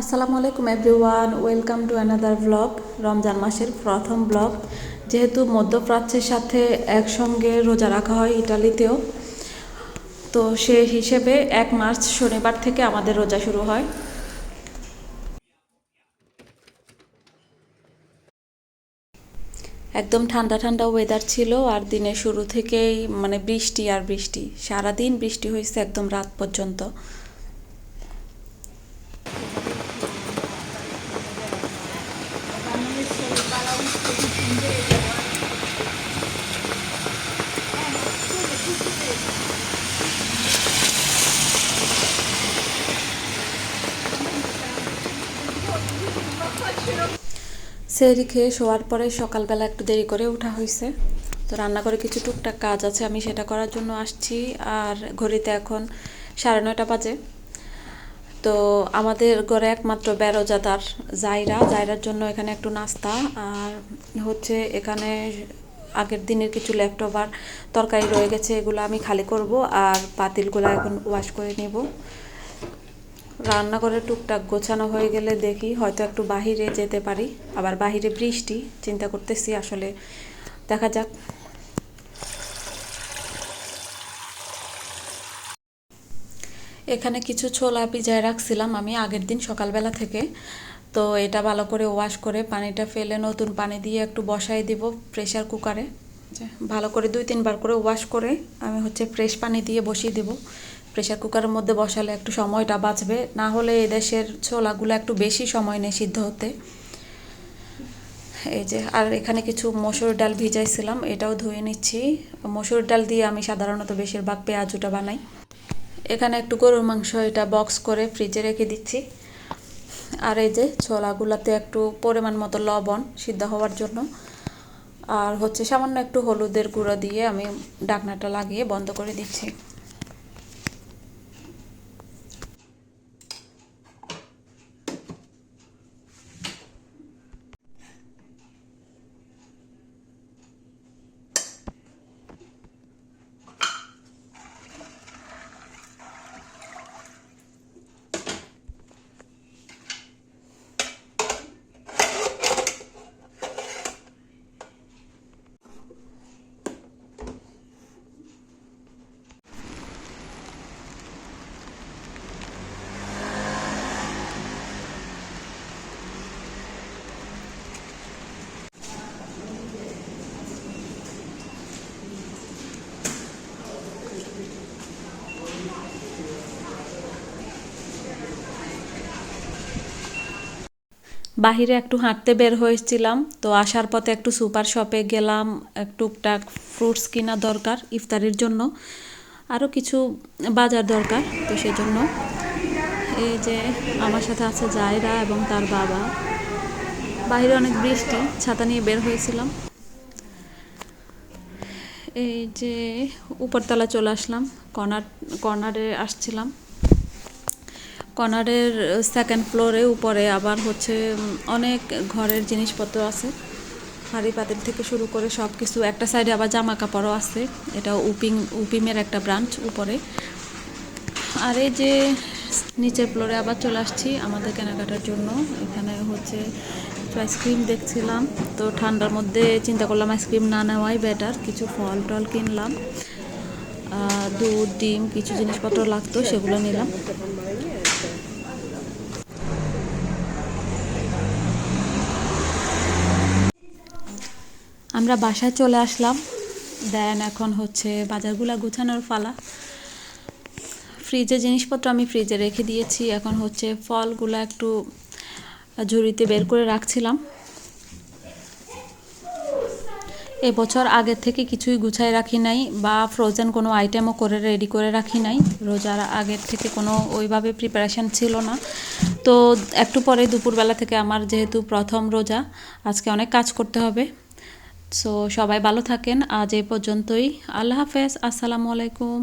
আসসালামু আলাইকুম everyone, welcome to another blog. Ramzan মাসের প্রথম ব্লগ। যেহেতু মধ্যপ্রাচ্যের সাথে একসঙ্গে রোজা রাখা হয় ইটালিতেও, তো সে হিসেবে 1 মার্চ শনিবার থেকে আমাদের রোজা শুরু হয়। একদম ঠান্ডা ঠান্ডা ওয়েদার ছিল, আর দিনের শুরু থেকেই বৃষ্টি আর বৃষ্টি, সারাদিন বৃষ্টি হয়েছে একদম রাত পর্যন্ত। সেহরি খেয়ে শোয়ার পরে সকালবেলা একটু দেরি করে ওঠা হয়েছে, তো রান্নাঘরে কিছু টুকটাক কাজ আছে, আমি সেটা করার জন্য আসছি। আর ঘড়িতে এখন 9:30 বাজে। তো আমাদের ঘরে একমাত্র বেরোজাদার জায়রার জন্য এখানে একটু নাস্তা, আর হচ্ছে এখানে আগের দিনের কিছু লেফট ওভার তরকারি রয়ে গেছে, এগুলো আমি খালি করব, আর পাতিলগুলো এখন ওয়াশ করে নেব। রান্নাঘরে টুকটাক গোছানো হয়ে গেলে দেখি হয়তো একটু বাহিরে যেতে পারি, আবার বাহিরে বৃষ্টি, চিন্তা করতেছি আসলে, দেখা যাক। এখানে কিছু ছোলা ভিজায় রাখছিলাম আমি আগের দিন সকালবেলা থেকে, তো এটা ভালো করে ওয়াশ করে পানিটা ফেলে নতুন পানি দিয়ে একটু বসাই দিব প্রেসার কুকারে। ভালো করে 2-3 বার করে ওয়াশ করে আমি ফ্রেশ পানি দিয়ে বসিয়ে দিব। প্রেসার কুকারের মধ্যে বসালে একটু সময়টা বাঁচবে, না হলে এদেশের ছোলাগুলো একটু বেশি সময় নেয় সিদ্ধ হতে। এই যে, আর এখানে কিছু মসুর ডাল ভিজাইছিলাম, এটাও ধুয়ে নিচ্ছি। মসুর ডাল দিয়ে আমি সাধারণত বেশিরভাগ পেঁয়াজুটা বানাই। এখানে একটু গরুর মাংস, এটা বক্স করে ফ্রিজে রেখে দিচ্ছি। আর এই যে ছোলাগুলাতে একটু পরিমাণ মতো লবণ সিদ্ধ হওয়ার জন্য, আর সামান্য একটু হলুদের গুঁড়ো দিয়ে আমি ঢাকনাটা লাগিয়ে বন্ধ করে দিচ্ছি। বাহিরে একটু হাঁটতে বের হয়েছিলাম, তো আসার পথে একটু সুপার শপে গেলাম, টুকটাক ফ্রুটস কিনা দরকার ইফতারির জন্য, আরও কিছু বাজার দরকার, তো সেজন্য এই যে আমার সাথে আছে জায়রা এবং তার বাবা। বাইরে অনেক বৃষ্টি, ছাতা নিয়ে বের হয়েছিলাম। এই যে উপরতলা চলে আসলাম, কর্নারে আসছিলাম। কর্নারের সেকেন্ড ফ্লোরে উপরে আবার অনেক ঘরের জিনিসপত্র আছে, হাঁড়ি পাতিল থেকে শুরু করে সব কিছু। একটা সাইডে আবার জামা কাপড়ও আছে, এটা উপিমের একটা ব্রাঞ্চ উপরে। আর এই যে নিচের ফ্লোরে আবার চলে আসছি আমাদের কেনাকাটার জন্য। এখানে আইসক্রিম দেখছিলাম, তো ঠান্ডার মধ্যে চিন্তা করলাম আইসক্রিম না নেওয়াই বেটার। কিছু ফল টল কিনলাম, দুধ ডিম কিছু জিনিসপত্র লাগতো, সেগুলো নিলাম। আমরা বাসায় চলে আসলাম, দেন এখন বাজারগুলো গুছানোর পালা। ফ্রিজে জিনিসপত্র আমি ফ্রিজে রেখে দিয়েছি, এখন ফলগুলো একটু ঝুড়িতে বের করে রাখছিলাম। এবছর আগের থেকে কিছুই গুছাই রাখি নাই, বা ফ্রোজেন কোনো আইটেমও করে রেডি করে রাখি নাই। রোজার আগের থেকে কোনো ওইভাবে প্রিপারেশান ছিল না। তো একটু পরে দুপুরবেলা থেকে আমার যেহেতু প্রথম রোজা, আজকে অনেক কাজ করতে হবে। সো সবাই ভালো থাকেন, আজ এই পর্যন্তই। আল্লাহ হাফেজ, আসসালামু আলাইকুম।